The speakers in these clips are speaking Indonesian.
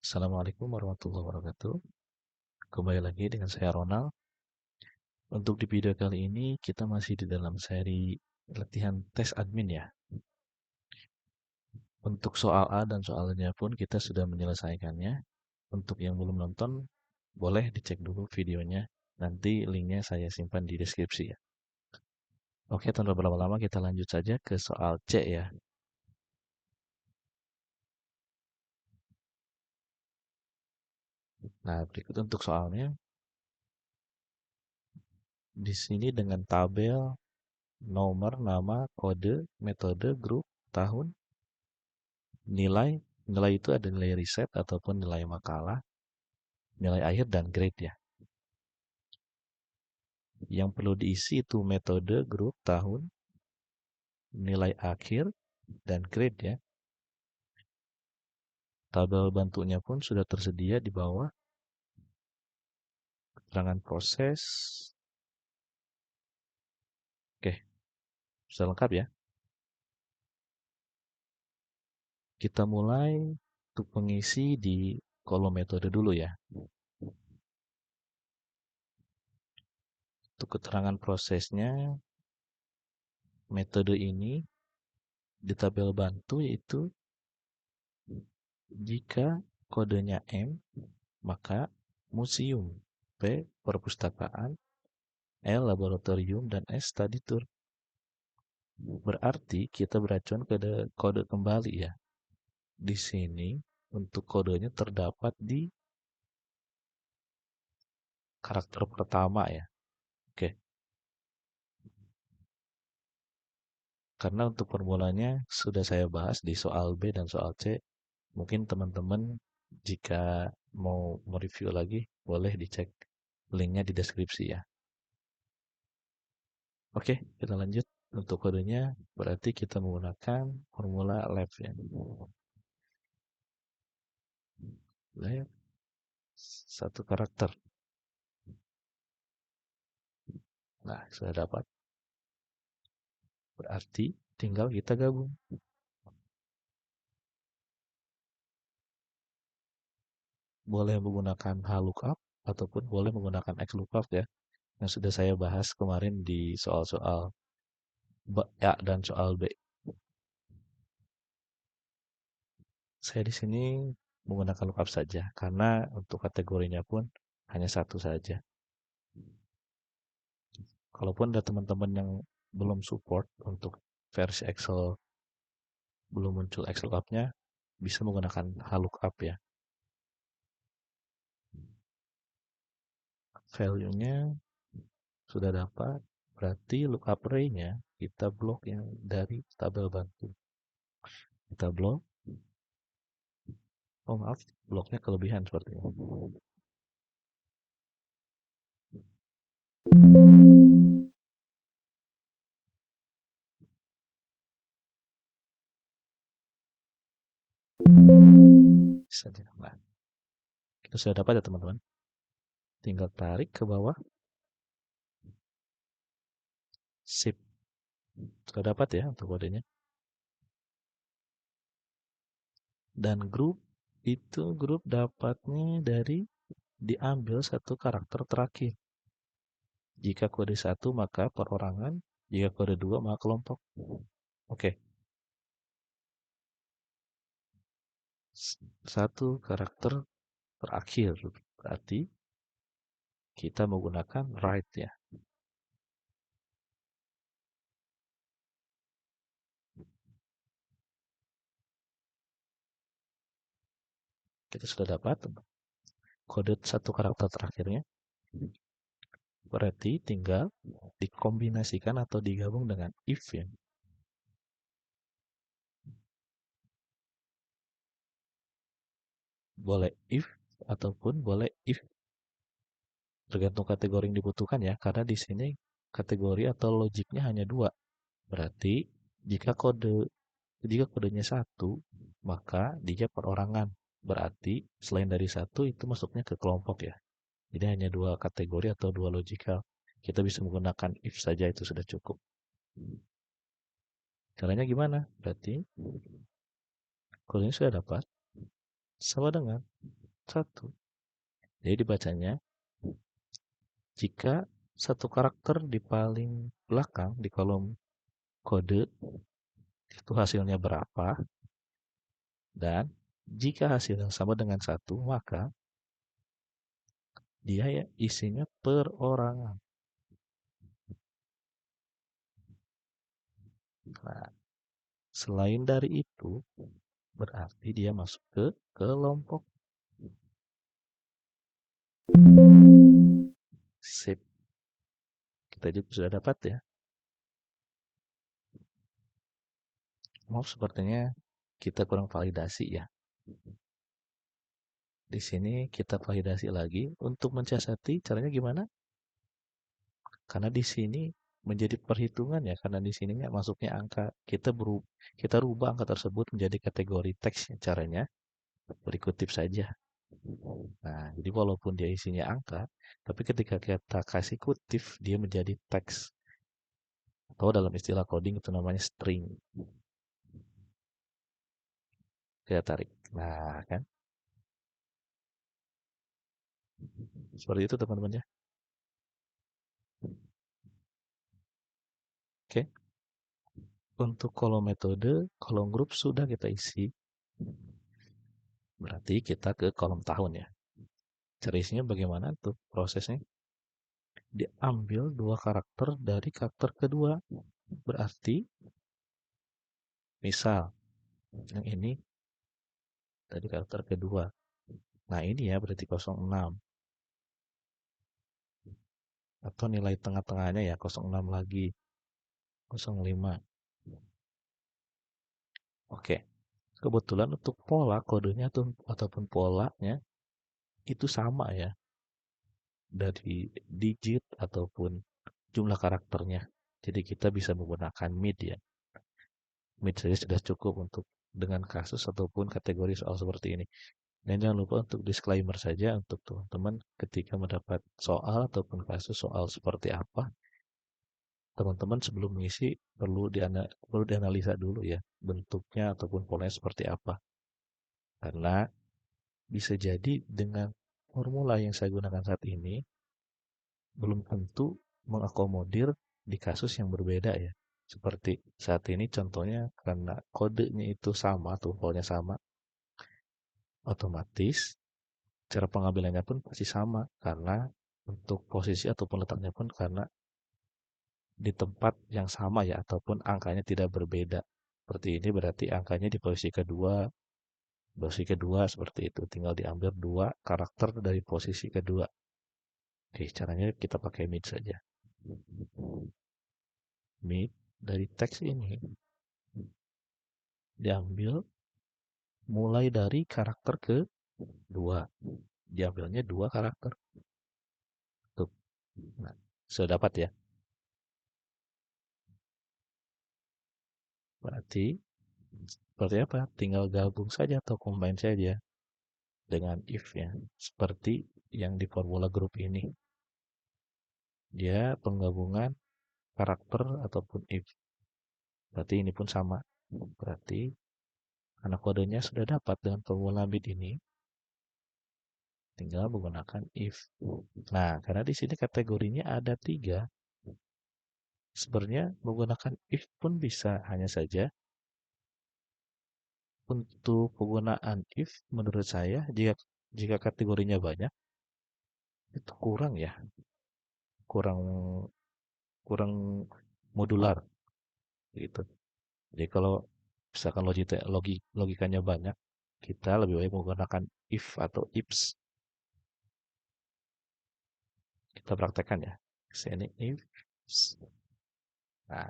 Assalamualaikum warahmatullahi wabarakatuh. Kembali lagi dengan saya Ronald. Untuk di video kali ini kita masih di dalam seri latihan tes admin ya. Untuk soal A dan soalnya pun kita sudah menyelesaikannya. Untuk yang belum nonton, boleh dicek dulu videonya. Nanti linknya saya simpan di deskripsi ya. Oke, tanpa berlama-lama kita lanjut saja ke soal C ya. Nah, berikut untuk soalnya. Di sini dengan tabel nomor, nama, kode, metode, grup, tahun, nilai. Nilai itu ada nilai riset ataupun nilai makalah, nilai akhir, dan grade ya. Yang perlu diisi itu metode, grup, tahun, nilai akhir, dan grade ya. Tabel bantunya pun sudah tersedia di bawah. Keterangan proses. Oke, sudah lengkap ya. Kita mulai untuk mengisi di kolom metode dulu ya. Untuk keterangan prosesnya, metode ini di tabel bantu yaitu jika kodenya M, maka museum, P, perpustakaan, L, laboratorium, dan S, study tour. Berarti kita beracuan ke kode kembali ya. Di sini untuk kodenya terdapat di karakter pertama ya. Oke. Karena untuk formulanya sudah saya bahas di soal B dan soal C. Mungkin teman-teman jika mau mereview lagi, boleh dicek linknya di deskripsi ya. Oke, kita lanjut. Untuk kodenya berarti kita menggunakan formula lab ya. Lab satu karakter. Nah, sudah dapat. Berarti tinggal kita gabung. Boleh menggunakan HLOOKUP ataupun boleh menggunakan XLOOKUP ya. Yang sudah saya bahas kemarin di soal-soal A dan soal B. Saya di sini menggunakan lookup saja karena untuk kategorinya pun hanya satu saja. Kalaupun ada teman-teman yang belum support untuk versi Excel, belum muncul Excel lookup-nya, bisa menggunakan HLOOKUP ya. Value-nya sudah dapat, berarti lookup array-nya kita blok yang dari tabel bantu. Kita blok. Oh maaf, bloknya kelebihan sepertinya. Saja. Nah, kita sudah dapat ya teman-teman. Tinggal tarik ke bawah. Sip. Sudah dapat ya untuk kodenya. Dan grup itu grup dapatnya dari diambil satu karakter terakhir. Jika kode 1 maka perorangan, jika kode 2 maka kelompok. Oke. Satu karakter terakhir berarti kita menggunakan right ya. Kita sudah dapat kode satu karakter terakhirnya. Berarti tinggal dikombinasikan atau digabung dengan if ya. Boleh if ataupun boleh if. Tergantung kategori yang dibutuhkan ya. Karena di sini kategori atau logiknya hanya dua. Berarti jika kodenya satu, maka dia perorangan. Berarti selain dari satu itu masuknya ke kelompok ya. Jadi hanya dua kategori atau dua logikal. Kita bisa menggunakan if saja itu sudah cukup. Caranya gimana? Berarti kodenya sudah dapat. Sama dengan 1. Jadi dibacanya, jika satu karakter di paling belakang di kolom kode itu hasilnya berapa, dan jika hasilnya sama dengan 1, maka dia ya isinya perorangan. Nah, selain dari itu, berarti dia masuk ke kelompok. Sip. Kita juga sudah dapat ya. Maaf, sepertinya kita kurang validasi ya. Di sini kita validasi lagi untuk mensiasati caranya gimana? Karena di sini menjadi perhitungan ya, karena di sininya masuknya angka. Kita rubah angka tersebut menjadi kategori teks. Caranya berikut tips saja. Nah, jadi walaupun dia isinya angka, tapi ketika kita kasih kutip, dia menjadi teks. Atau dalam istilah coding itu namanya string. Kita tarik. Nah, kan? Seperti itu teman-teman ya. Oke. Untuk kolom metode, kolom grup sudah kita isi. Berarti kita ke kolom tahun ya. Cara isinya bagaimana tuh prosesnya? Diambil dua karakter dari karakter kedua. Berarti, misal, yang ini dari karakter kedua. Nah ini ya berarti 06. Atau nilai tengah-tengahnya ya 06 lagi. 05. Oke. Kebetulan untuk pola kodenya tuh ataupun polanya itu sama ya. Dari digit ataupun jumlah karakternya. Jadi kita bisa menggunakan mid ya. Mid saja sudah cukup untuk dengan kasus ataupun kategori soal seperti ini. Dan jangan lupa untuk disclaimer saja untuk teman-teman ketika mendapat soal ataupun kasus soal seperti apa, teman-teman sebelum mengisi perlu dianalisa dulu ya bentuknya ataupun polanya seperti apa. Karena bisa jadi dengan formula yang saya gunakan saat ini belum tentu mengakomodir di kasus yang berbeda ya. Seperti saat ini contohnya karena kodenya itu sama, tumpalnya sama, otomatis cara pengambilannya pun pasti sama karena untuk posisi ataupun letaknya pun karena di tempat yang sama ya ataupun angkanya tidak berbeda. Seperti ini berarti angkanya di posisi kedua seperti itu. Tinggal diambil dua karakter dari posisi kedua. Oke, caranya kita pakai mid saja. Mid dari teks ini diambil mulai dari karakter kedua. Diambilnya dua karakter. Tuh. Nah, sudah dapat ya. Berarti seperti apa? Tinggal gabung saja atau combine saja dengan if ya. Seperti yang di formula grup ini. Dia penggabungan karakter ataupun if. Berarti ini pun sama. Berarti karena kodenya sudah dapat dengan formula bit ini, tinggal menggunakan if. Nah, karena di sini kategorinya ada 3, sebenarnya menggunakan if pun bisa, hanya saja untuk penggunaan if menurut saya jika kategorinya banyak itu kurang ya, kurang kurang modular gitu. Jadi kalau misalkan logikanya banyak, kita lebih baik menggunakan if atau ifs. Kita praktekkan ya. Sini ifs. Nah,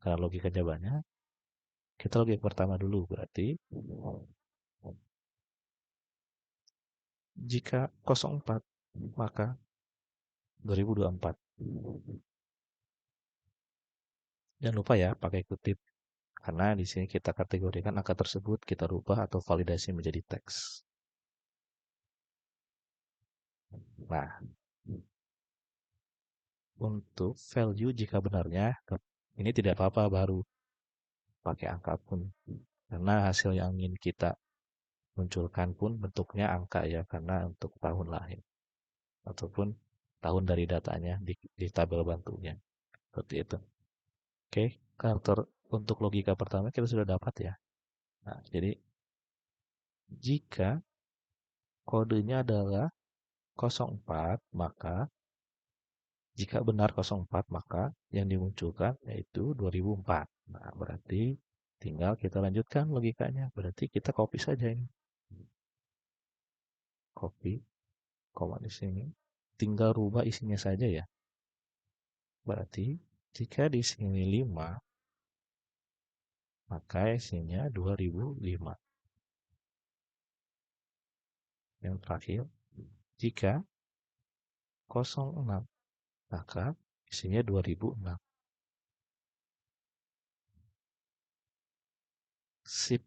karena logikanya banyak, kita logik pertama dulu berarti jika 04 maka 2024. Jangan lupa ya pakai kutip karena di sini kita kategorikan angka tersebut kita rubah atau validasi menjadi teks. Nah, untuk value jika benarnya ini tidak apa-apa baru pakai angka pun karena hasil yang ingin kita munculkan pun bentuknya angka ya, karena untuk tahun lahir ataupun tahun dari datanya di tabel bantunya. Seperti itu. Oke, karakter untuk logika pertama kita sudah dapat ya. Nah, jadi jika kodenya adalah 04, maka jika benar 04, maka yang dimunculkan yaitu 2004. Nah, berarti tinggal kita lanjutkan logikanya. Berarti kita copy saja ini. Copy, koma di sini. Tinggal rubah isinya saja ya. Berarti jika di sini 5, maka isinya 2005. Yang terakhir, jika 06, maka isinya 2006. Sip,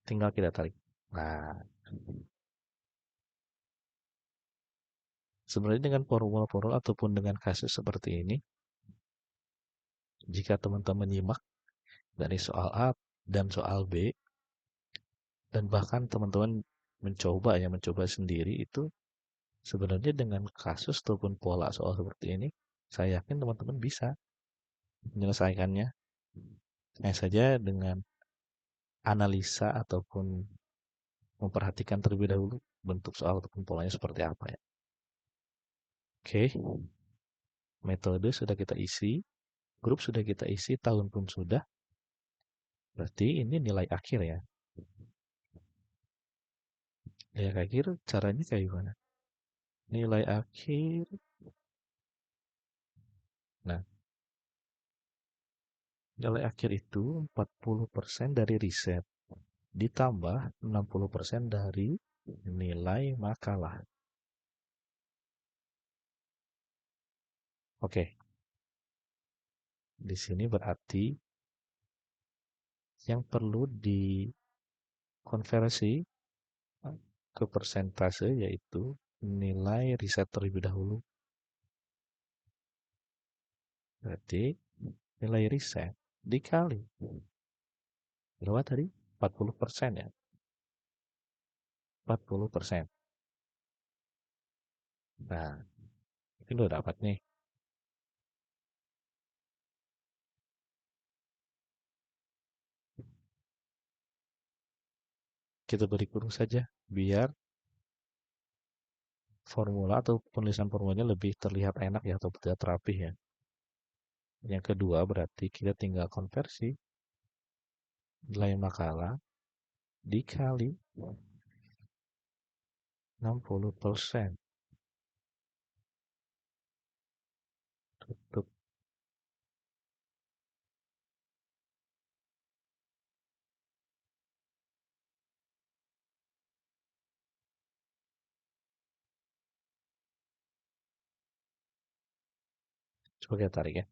tinggal kita tarik. Nah, sebenarnya dengan formula-formula ataupun dengan kasus seperti ini, jika teman-teman nyimak dari soal A dan soal B, dan bahkan teman-teman mencoba sendiri, itu sebenarnya dengan kasus ataupun pola soal seperti ini, saya yakin teman-teman bisa menyelesaikannya. Hanya saja dengan analisa ataupun memperhatikan terlebih dahulu bentuk soal ataupun polanya seperti apa ya. Oke, metode sudah kita isi, grup sudah kita isi, tahun pun sudah. Berarti ini nilai akhir ya. Nilai akhir caranya kayak gimana? Nilai akhir. Nah, nilai akhir itu 40% dari riset ditambah 60% dari nilai makalah. Oke. Di sini berarti yang perlu dikonversi ke persentase yaitu nilai riset terlebih dahulu. Berarti nilai riset dikali berapa tadi? 40% ya. 40%. Nah, itu udah dapat nih. Kita beri kurung saja biar formula atau penulisan formulanya lebih terlihat enak ya atau terlihat rapih ya. Yang kedua berarti kita tinggal konversi nilai makalah dikali 60%. Tutup. Coba kita tarik ya.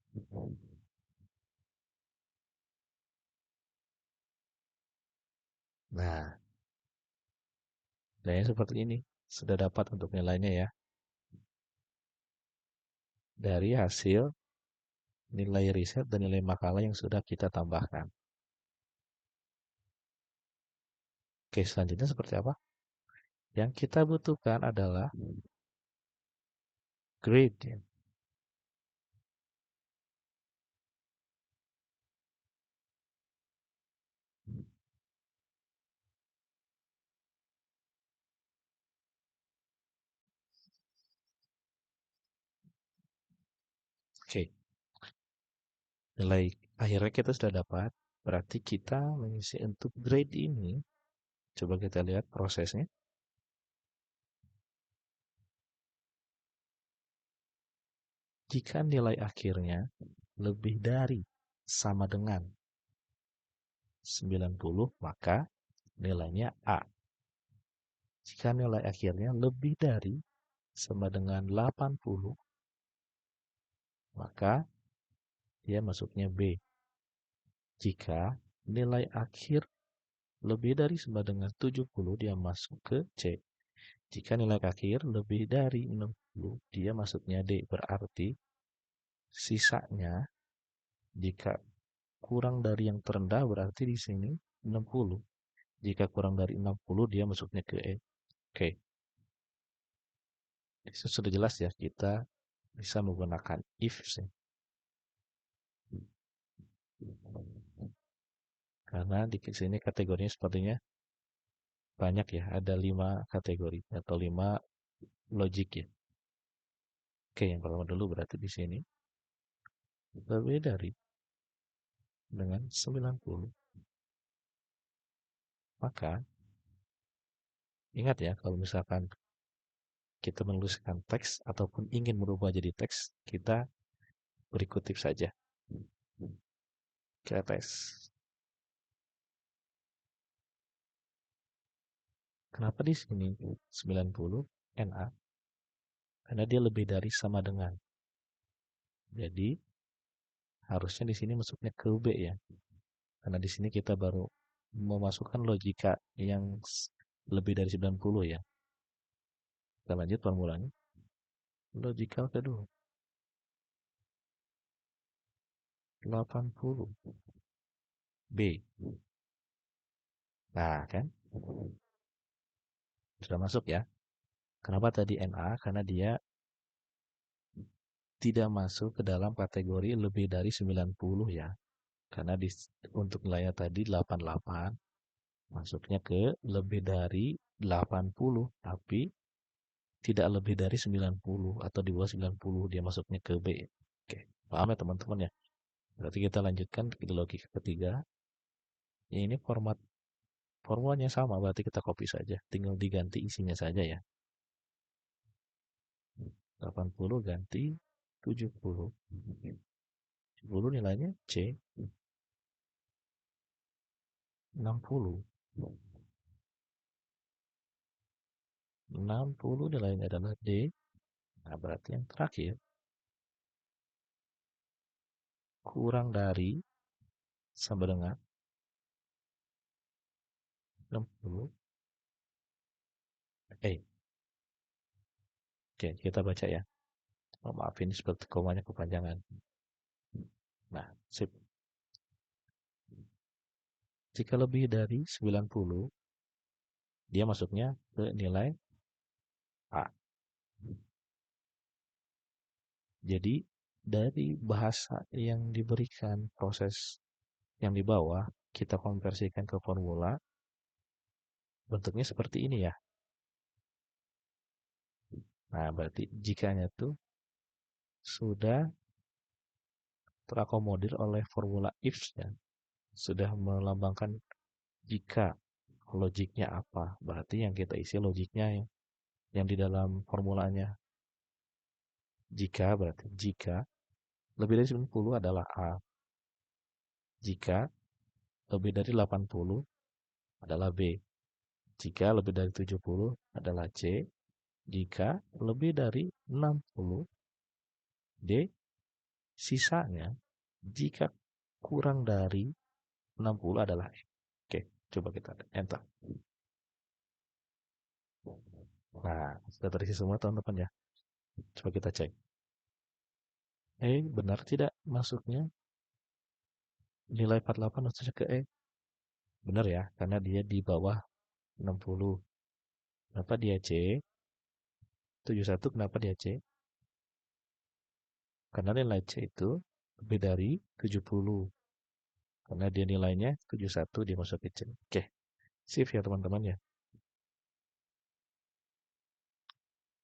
Nah, nilainya seperti ini. Sudah dapat untuk nilainya ya. Dari hasil nilai riset dan nilai makalah yang sudah kita tambahkan. Oke, selanjutnya seperti apa? Yang kita butuhkan adalah grade. Oke, nilai akhirnya kita sudah dapat. Berarti kita mengisi untuk grade ini. Coba kita lihat prosesnya. Jika nilai akhirnya lebih dari sama dengan 90, maka nilainya A. Jika nilai akhirnya lebih dari sama dengan 80, maka dia masuknya B. Jika nilai akhir lebih dari sama dengan 70, dia masuk ke C. Jika nilai akhir lebih dari 60, dia masuknya D. Berarti sisanya jika kurang dari yang terendah berarti di sini 60. Jika kurang dari 60, dia masuknya ke E. Oke, itu sudah jelas ya, kita bisa menggunakan if sih. Karena di sini kategorinya sepertinya banyak ya, ada 5 kategori atau 5 logik ya. Oke, yang pertama dulu berarti di sini lebih dari dengan 90. Maka ingat ya, kalau misalkan kita menuliskan teks ataupun ingin merubah jadi teks, kita beri kutip saja. Kita tes. Kenapa di sini 90 NA? Karena dia lebih dari sama dengan. Jadi harusnya di sini masuknya ke B ya. Karena di sini kita baru memasukkan logika yang lebih dari 90 ya. Kita lanjut formulanya. Logikal kedua. 80 B. Nah kan, sudah masuk ya. Kenapa tadi NA? Karena dia tidak masuk ke dalam kategori lebih dari 90 ya. Karena untuk nilainya tadi 88, masuknya ke lebih dari 80, tapi tidak lebih dari 90 atau di bawah 90, dia masuknya ke B. Oke, paham ya teman-teman ya? Berarti kita lanjutkan ke logika ketiga. Ini formulanya sama, berarti kita copy saja. Tinggal diganti isinya saja ya. 80 ganti 70. 70 nilainya C. 60. 60 nilainya adalah D. Nah, berarti yang terakhir kurang dari sama dengan 60. Oke, kita baca ya. Oh, maaf ini seperti komanya kepanjangan. Nah, sip. Jika lebih dari 90, dia masuknya ke nilai A. Jadi, dari bahasa yang diberikan, proses yang di bawah, kita konversikan ke formula, bentuknya seperti ini ya. Nah, berarti jikanya tuh sudah terakomodir oleh formula if ya. Sudah melambangkan jika logiknya apa. Berarti yang kita isi logiknya yang di dalam formulanya. Jika berarti jika lebih dari 90 adalah A. Jika lebih dari 80 adalah B. Jika lebih dari 70 adalah C. Jika lebih dari 60 D. Sisanya jika kurang dari 60 adalah E. Oke, coba kita enter. Nah, sudah terisi semua teman-teman ya. Coba kita cek. Benar tidak masuknya? Nilai 48 masuknya ke E. Benar ya, karena dia di bawah 60. Kenapa dia C? 71 kenapa dia C? Karena nilai C itu lebih dari 70. Karena dia nilainya 71, dia masuk ke C. Oke, sip ya teman-teman ya.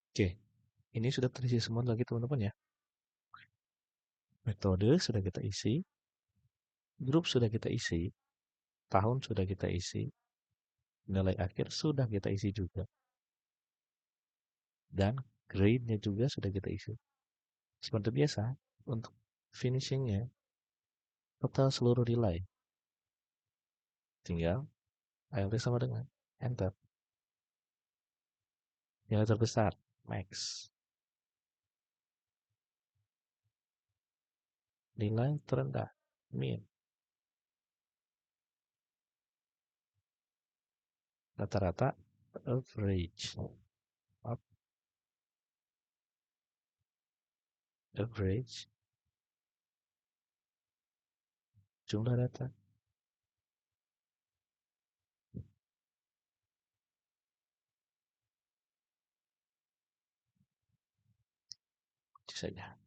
Oke, ini sudah terisi semua lagi teman-teman ya. Metode sudah kita isi, grup sudah kita isi, tahun sudah kita isi, nilai akhir sudah kita isi juga. Dan grade-nya juga sudah kita isi. Seperti biasa, untuk finishingnya, total seluruh nilai. Tinggal ALT sama dengan enter. Nilai terbesar, max. Nilai terendah, min. Rata-rata, average. Average. Jumlah data. saja.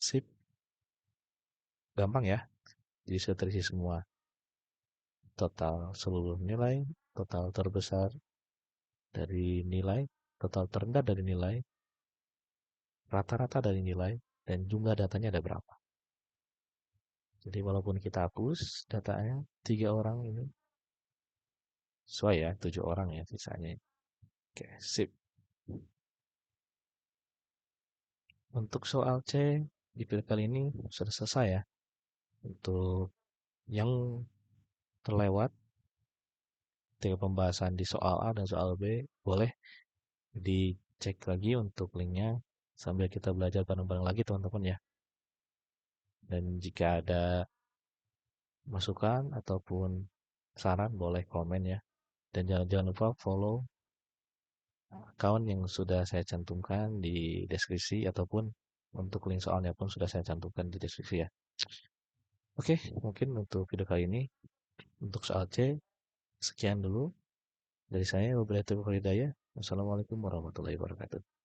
Sip, gampang ya. Jadi sudah terisi semua. Total seluruh nilai, total terbesar dari nilai, total terendah dari nilai, rata-rata dari nilai, dan jumlah datanya ada berapa. Jadi walaupun kita hapus datanya, 3 orang ini, sesuai ya, 7 orang ya sisanya. Oke, sip. Untuk soal C di video kali ini sudah selesai ya. Untuk yang terlewat, ketika pembahasan di soal A dan soal B, boleh dicek lagi untuk linknya sambil kita belajar bareng-bareng lagi teman-teman ya. Dan jika ada masukan ataupun saran boleh komen ya. Dan jangan lupa follow account yang sudah saya cantumkan di deskripsi ataupun untuk link soalnya pun sudah saya cantumkan di deskripsi ya. Oke, mungkin untuk video kali ini untuk soal C sekian dulu dari saya. Wabillahi taufiq wal hidayah. Wassalamualaikum warahmatullahi wabarakatuh.